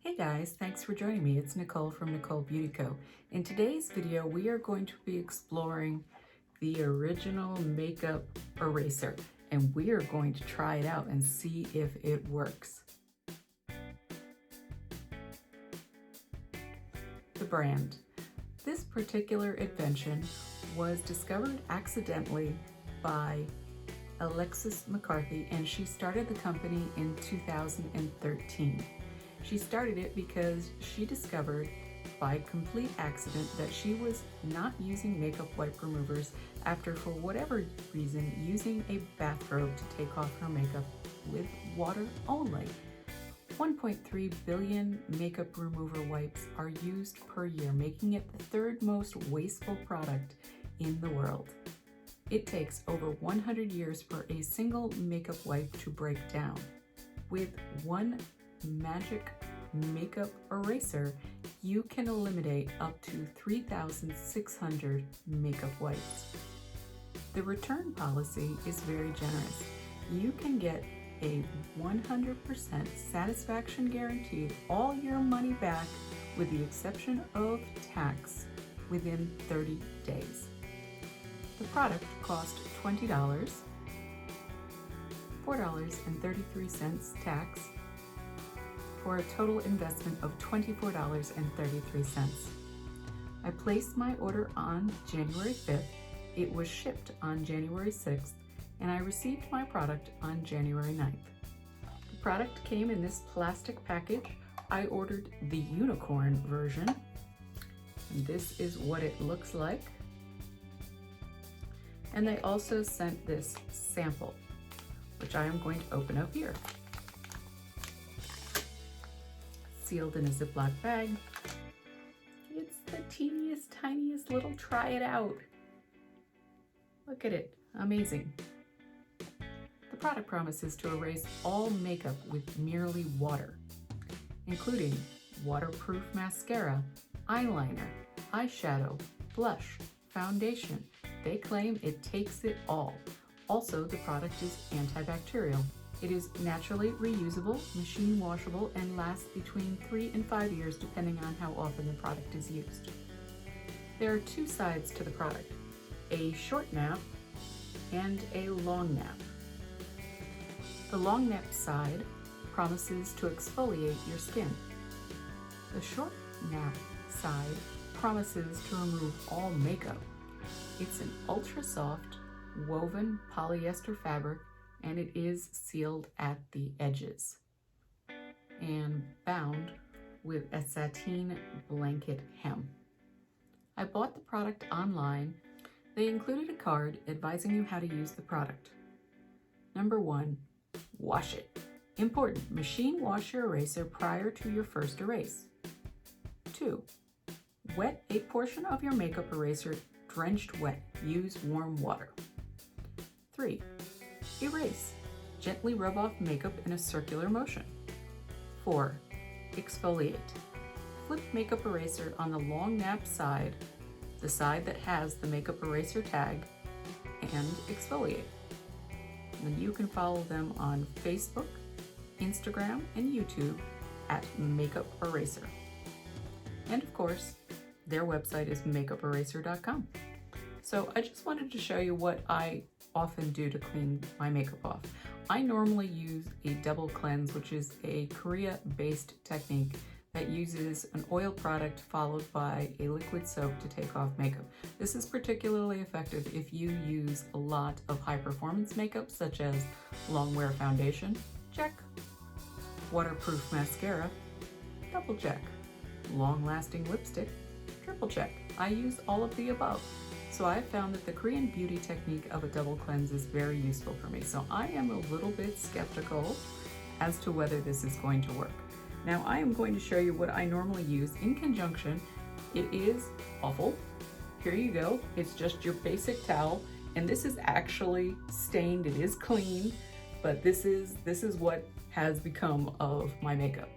Hey guys, thanks for joining me. It's Nikole from Nikole Beauty Co. In today's video, we are going to be exploring the original makeup eraser, and we are going to try it out and see if it works. The brand. This particular invention was discovered accidentally by Alexis McCarthy, and she started the company in 2013. She started it because she discovered by complete accident that she was not using makeup wipe removers after, for whatever reason, using a bathrobe to take off her makeup with water only. 1.3 billion makeup remover wipes are used per year, making it the third most wasteful product in the world. It takes over 100 years for a single makeup wipe to break down. With one magic makeup eraser, you can eliminate up to 3,600 makeup wipes. The return policy is very generous. You can get a 100% satisfaction guaranteed, all your money back with the exception of tax within 30 days. The product cost $20, $4.33 tax, for a total investment of $24.33. I placed my order on January 5th, it was shipped on January 6th, and I received my product on January 9th. The product came in this plastic package. I ordered the unicorn version, and this is what it looks like. And they also sent this sample, which I am going to open up here. Sealed in a Ziploc bag. It's the teeniest, tiniest little try it out. Look at it, amazing. The product promises to erase all makeup with merely water, including waterproof mascara, eyeliner, eyeshadow, blush, foundation. They claim it takes it all. Also, the product is antibacterial. It is naturally reusable, machine washable, and lasts between 3 and 5 years depending on how often the product is used. There are two sides to the product, a short nap and a long nap. The long nap side promises to exfoliate your skin. The short nap side promises to remove all makeup. It's an ultra soft woven polyester fabric, and it is sealed at the edges and bound with a sateen blanket hem. I bought the product online. They included a card advising you how to use the product. Number 1, wash it. Important, machine wash your eraser prior to your first erase. 2, wet a portion of your makeup eraser drenched wet. Use warm water. 3, erase. Gently rub off makeup in a circular motion. 4, exfoliate. Flip makeup eraser on the long nap side, the side that has the makeup eraser tag, and exfoliate. And you can follow them on Facebook, Instagram, and YouTube at Makeup Eraser. And of course, their website is makeuperaser.com. So I just wanted to show you what I often do to clean my makeup off. I normally use a double cleanse, which is a Korea-based technique that uses an oil product followed by a liquid soap to take off makeup. This is particularly effective if you use a lot of high-performance makeup, such as long-wear foundation, check. Waterproof mascara, double check. Long-lasting lipstick, triple check. I use all of the above. So I found that the Korean beauty technique of a double cleanse is very useful for me. So I am a little bit skeptical as to whether this is going to work. Now I am going to show you what I normally use in conjunction. It is awful. Here you go. It's just your basic towel. And this is actually stained. It is clean, but this is what has become of my makeup.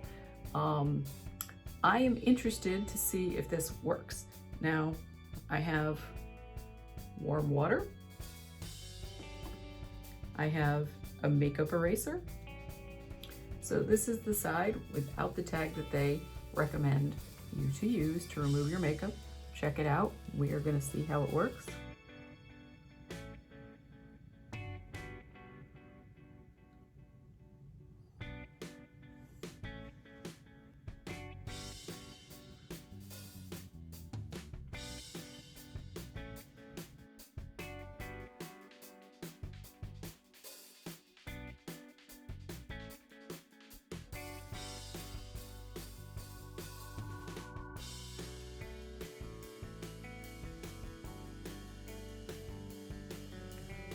I am interested to see if this works. Now I have warm water. I have a makeup eraser, So this is the side without the tag that they recommend you to use to remove your makeup. Check it out. We are going to see how it works.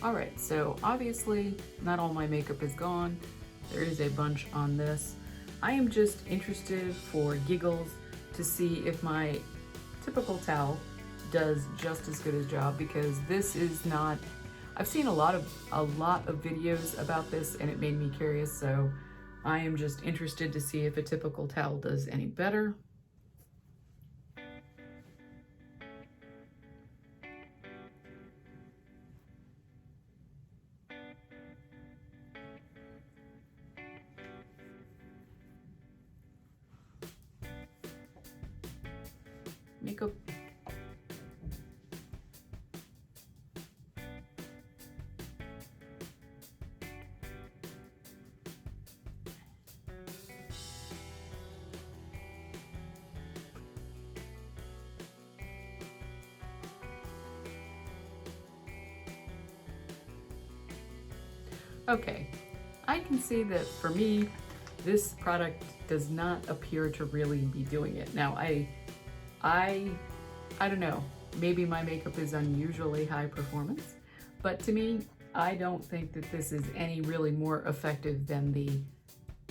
All right, so obviously not all my makeup is gone. There is a bunch on this. I am just interested for giggles to see if my typical towel does just as good a job, because this is not, I've seen a lot of videos about this and it made me curious, so I am just interested to see if a typical towel does any better. Makeup. Okay, I can see that for me, this product does not appear to really be doing it. Now, I don't know, maybe my makeup is unusually high performance, but to me, I don't think that this is any really more effective than the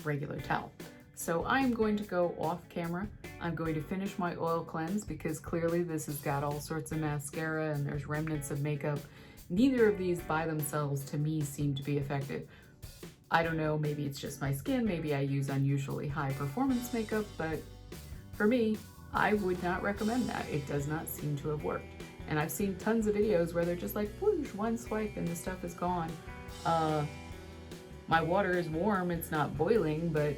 regular towel. So I'm going to go off camera. I'm going to finish my oil cleanse because clearly this has got all sorts of mascara and there's remnants of makeup. Neither of these by themselves to me seem to be effective. I don't know, maybe it's just my skin, maybe I use unusually high performance makeup, but for me, I would not recommend that. It does not seem to have worked. And I've seen tons of videos where they're just like, whoosh, one swipe and the stuff is gone. My water is warm, it's not boiling, but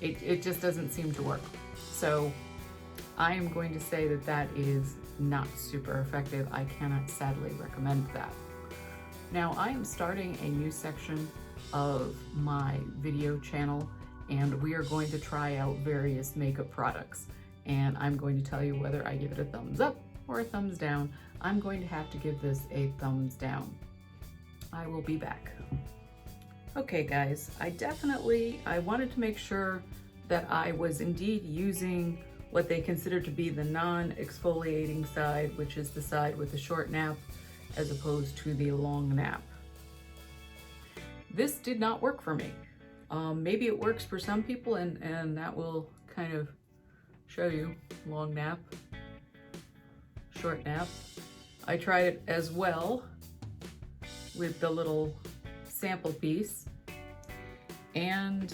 it just doesn't seem to work. So I am going to say that that is not super effective. I cannot sadly recommend that. Now I am starting a new section of my video channel and we are going to try out various makeup products. And I'm going to tell you whether I give it a thumbs up or a thumbs down. I'm going to have to give this a thumbs down. I will be back. Okay guys, I wanted to make sure that I was indeed using what they consider to be the non-exfoliating side, which is the side with the short nap as opposed to the long nap. This did not work for me. Maybe it works for some people and that will kind of show you long nap, short nap. I tried it as well with the little sample piece and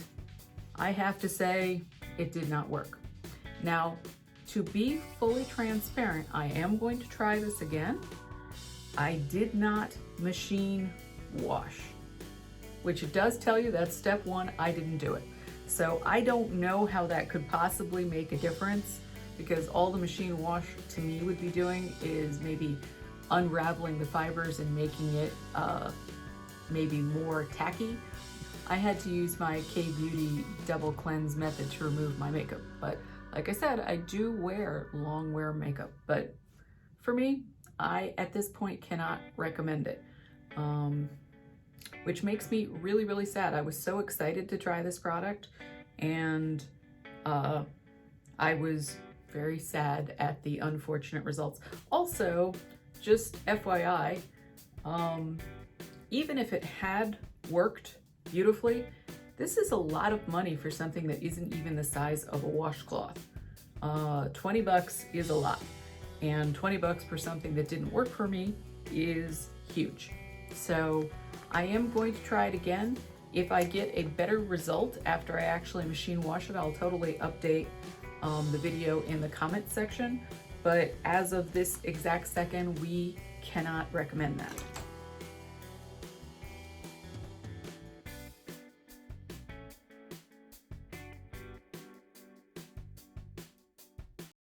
I have to say it did not work. Now, to be fully transparent, I am going to try this again. I did not machine wash, which it does tell you that's step one. I didn't do it. So I don't know how that could possibly make a difference, because all the machine wash to me would be doing is maybe unraveling the fibers and making it maybe more tacky. I had to use my K-Beauty double cleanse method to remove my makeup. But like I said, I do wear long wear makeup, but for me, I at this point cannot recommend it. Which makes me really, really sad. I was so excited to try this product and I was very sad at the unfortunate results. Also, just FYI, even if it had worked beautifully, this is a lot of money for something that isn't even the size of a washcloth. 20 bucks is a lot, and 20 bucks for something that didn't work for me is huge. So I am going to try it again. If I get a better result after I actually machine wash it, I'll totally update the video in the comment section. But as of this exact second, we cannot recommend that.